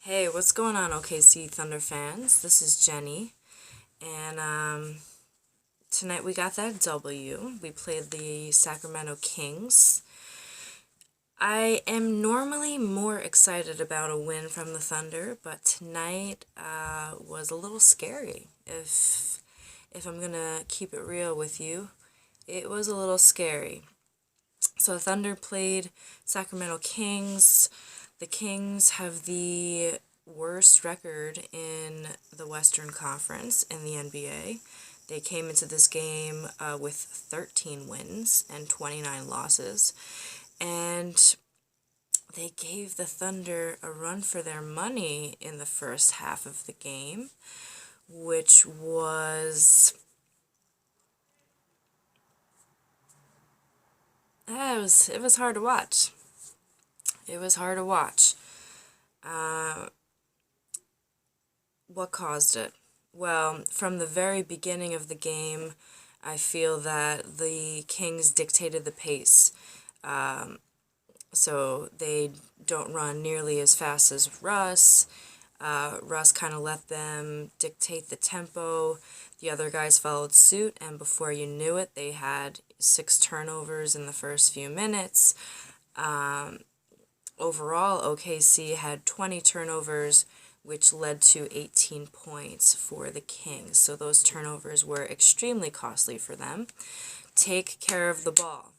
Hey, what's going on, OKC Thunder fans? This is Jenny, and tonight we got that W. We played the Sacramento Kings. I am normally more excited about a win from the Thunder, but tonight was a little scary. If I'm gonna keep it real with you, it was a little scary. So the Thunder played Sacramento Kings. The Kings have the worst record in the Western Conference in the NBA. They came into this game with 13 wins and 29 losses. And they gave the Thunder a run for their money in the first half of the game, which was... it was hard to watch. It was hard to watch. What caused it? Well, from the very beginning of the game, I feel that the Kings dictated the pace. So they don't run nearly as fast as Russ. Russ kind of let them dictate the tempo. The other guys followed suit, and before you knew it, they had 6 turnovers in the first few minutes. Overall, OKC had 20 turnovers, which led to 18 points for the Kings. So those turnovers were extremely costly for them. Take care of the ball.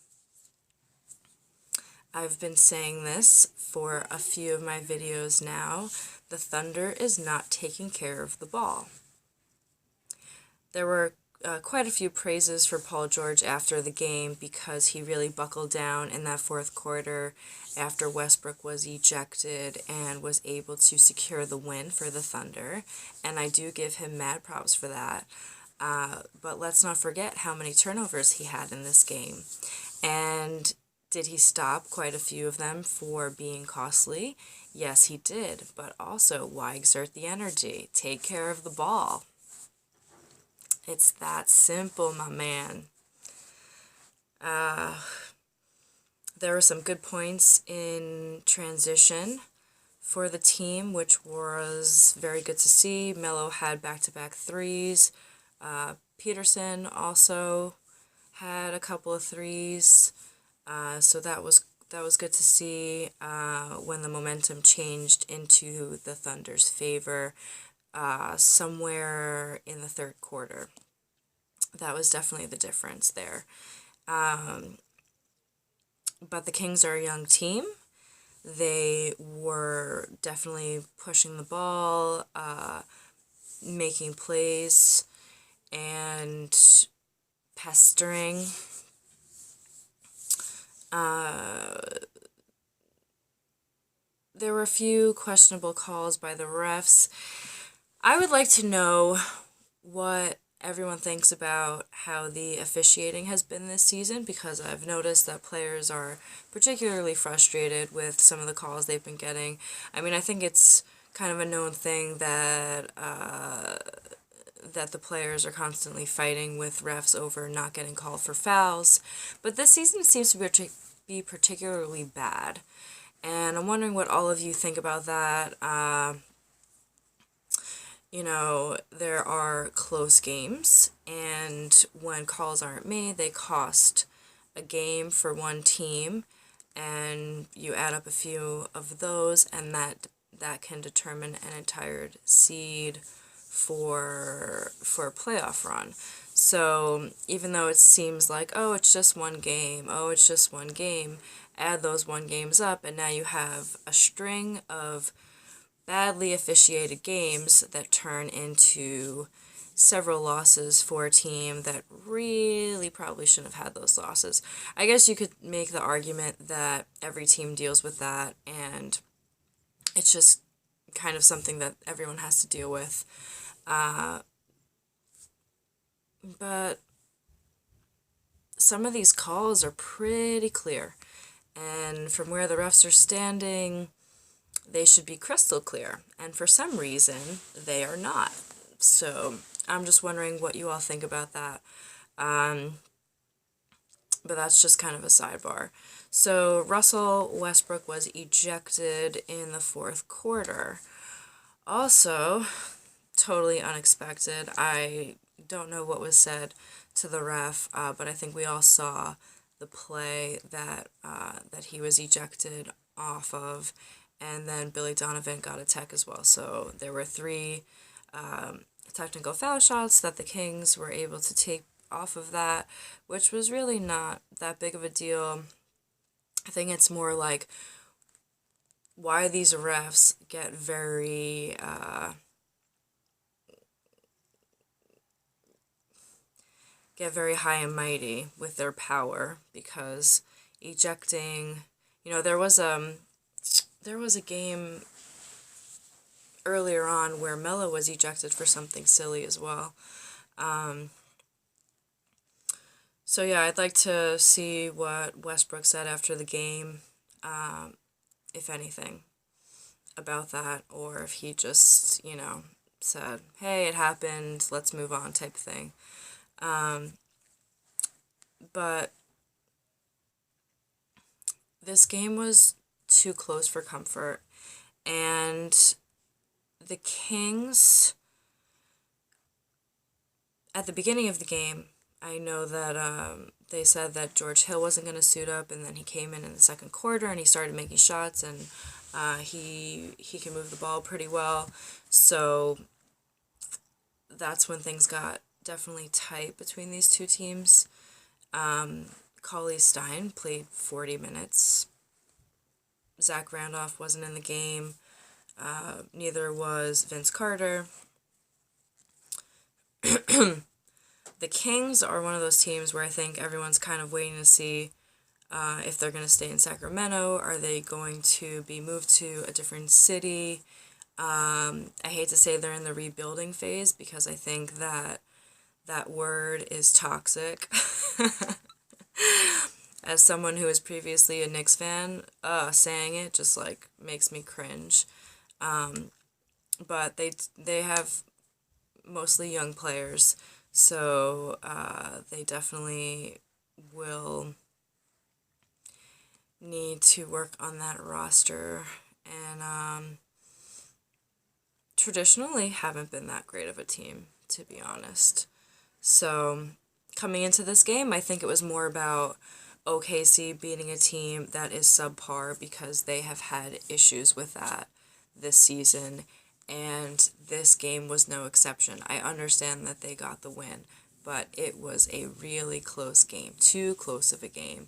I've been saying this for a few of my videos now. The Thunder is not taking care of the ball. There were quite a few praises for Paul George after the game because he really buckled down in that fourth quarter after Westbrook was ejected and was able to secure the win for the Thunder, and I do give him mad props for that. But let's not forget how many turnovers he had in this game. And did he stop quite a few of them for being costly? Yes, he did. But also, why exert the energy? Take care of the ball. It's that simple, my man. There were some good points in transition for the team, which was very good to see. Melo had back-to-back threes. Peterson also had a couple of threes. So that was good to see when the momentum changed into the Thunder's favor somewhere in the third quarter. That was definitely the difference there. But the Kings are a young team. They were definitely pushing the ball, making plays, and pestering. There were a few questionable calls by the refs. I would like to know what everyone thinks about how the officiating has been this season, because I've noticed that players are particularly frustrated with some of the calls they've been getting. I mean, I think it's kind of a known thing that that the players are constantly fighting with refs over not getting called for fouls, but this season seems to be particularly bad, and I'm wondering what all of you think about that. There are close games, and when calls aren't made, they cost a game for one team, and you add up a few of those, and that can determine an entire seed for a playoff run. So even though it seems like, oh, it's just one game, add those one games up, and now you have a string of badly officiated games that turn into several losses for a team that really probably shouldn't have had those losses. I guess you could make the argument that every team deals with that, and it's just kind of something that everyone has to deal with. But some of these calls are pretty clear, and from where the refs are standing, they should be crystal clear, and for some reason, they are not. So I'm just wondering what you all think about that. But that's just kind of a sidebar. So Russell Westbrook was ejected in the fourth quarter. Also, totally unexpected. I don't know what was said to the ref, but I think we all saw the play that he was ejected off of, and then Billy Donovan got a tech as well. So there were three technical foul shots that the Kings were able to take off of that, which was really not that big of a deal. I think it's more like why these refs get very high and mighty with their power, because ejecting, there was a game earlier on where Melo was ejected for something silly as well. So yeah, I'd like to see what Westbrook said after the game, if anything, about that, or if he just, said, hey, it happened, let's move on type thing. But this game was too close for comfort, and the Kings, at the beginning of the game, I know that they said that George Hill wasn't going to suit up, and then he came in the second quarter and he started making shots, and he can move the ball pretty well. So that's when things got definitely tight between these two teams. Cauley-Stein played 40 minutes. Zach Randolph wasn't in the game. Neither was Vince Carter. The Kings are one of those teams where I think everyone's kind of waiting to see if they're going to stay in Sacramento. Are they going to be moved to a different city? I hate to say they're in the rebuilding phase, because I think that word is toxic. As someone who was previously a Knicks fan, saying it just makes me cringe. But they have mostly young players, so they definitely will need to work on that roster, and traditionally haven't been that great of a team, to be honest. So coming into this game, I think it was more about OKC beating a team that is subpar, because they have had issues with that this season, and this game was no exception. I understand that they got the win, but it was a really close game, too close of a game,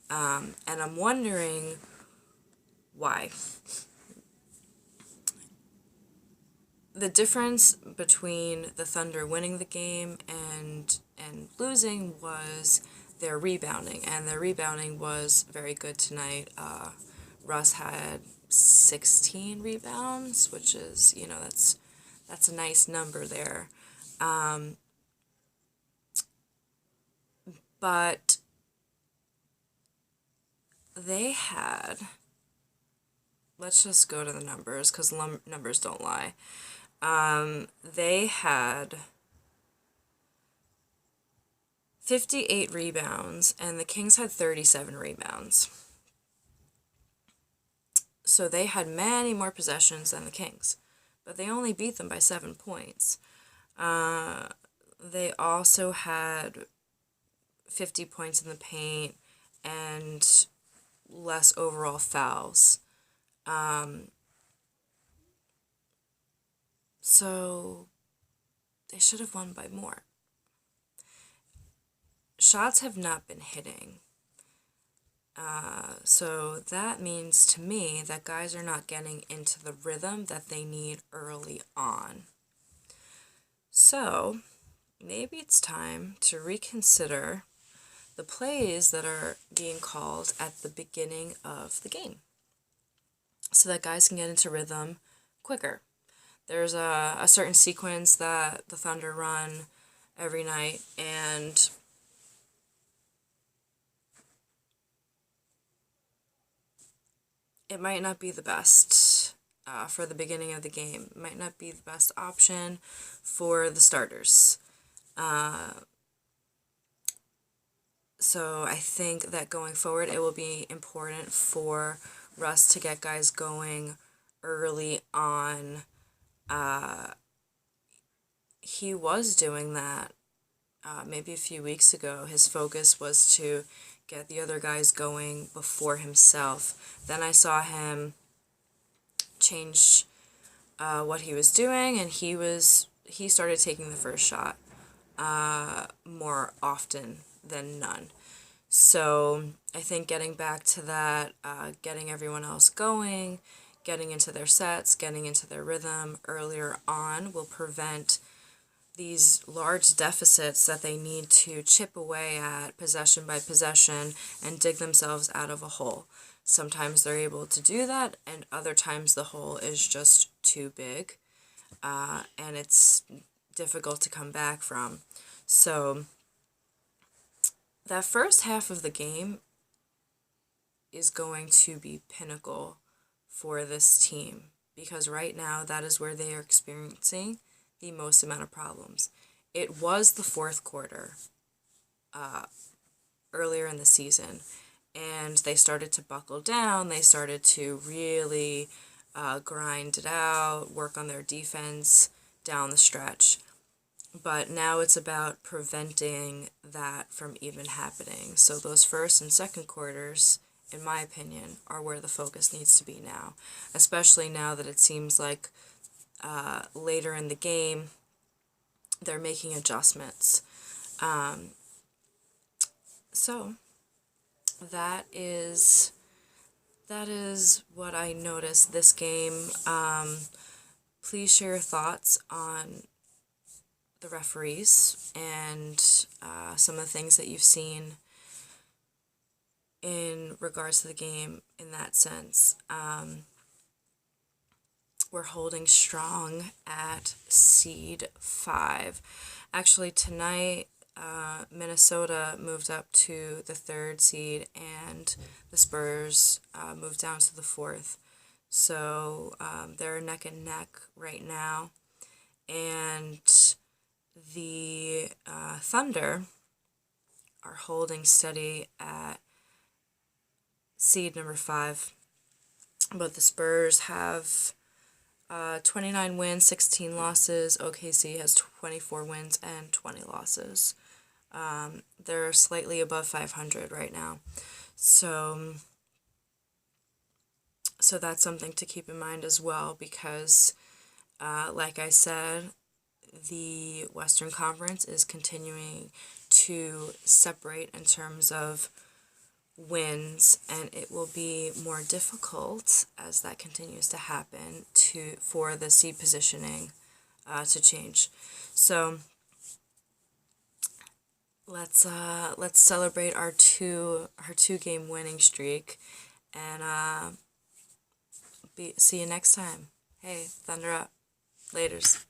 and I'm wondering why. The difference between the Thunder winning the game and losing was their rebounding, and their rebounding was very good tonight. Russ had 16 rebounds, which is, that's a nice number there. But they had, let's just go to the numbers, because numbers don't lie. They had 58 rebounds, and the Kings had 37 rebounds. So they had many more possessions than the Kings, but they only beat them by 7 points. They also had 50 points in the paint and less overall fouls. So they should have won by more. Shots have not been hitting. So that means to me that guys are not getting into the rhythm that they need early on. So maybe it's time to reconsider the plays that are being called at the beginning of the game, so that guys can get into rhythm quicker. There's a certain sequence that the Thunder run every night, and it might not be the best for the beginning of the game. It might not be the best option for the starters. So I think that going forward, it will be important for Russ to get guys going early on. He was doing that maybe a few weeks ago. His focus was to get the other guys going before himself. Then I saw him change what he was doing, and he started taking the first shot more often than none. So I think getting back to that, getting everyone else going, getting into their sets, getting into their rhythm earlier on will prevent these large deficits that they need to chip away at possession by possession and dig themselves out of a hole. Sometimes they're able to do that, and other times the hole is just too big, and it's difficult to come back from. So that first half of the game is going to be pinnacle for this team, because right now that is where they are experiencing the most amount of problems. It was the fourth quarter earlier in the season, and they started to buckle down. They started to really grind it out, work on their defense down the stretch. But now it's about preventing that from even happening. So those first and second quarters, in my opinion, are where the focus needs to be now, especially now that it seems like later in the game they're making adjustments. So that is what I noticed this game. Please share your thoughts on the referees and some of the things that you've seen in regards to the game in that sense. We're holding strong at seed 5. Actually, tonight, Minnesota moved up to the 3rd seed, and the Spurs moved down to the 4th. So they're neck and neck right now. And the Thunder are holding steady at seed number 5. But the Spurs have 29 wins, 16 losses. OKC has 24 wins and 20 losses. They're slightly above 500 right now. So that's something to keep in mind as well, because like I said, the Western Conference is continuing to separate in terms of wins, and it will be more difficult as that continues to happen for the seed positioning to change. So let's celebrate our two game winning streak, and see you next time. Hey, Thunder up. Laters.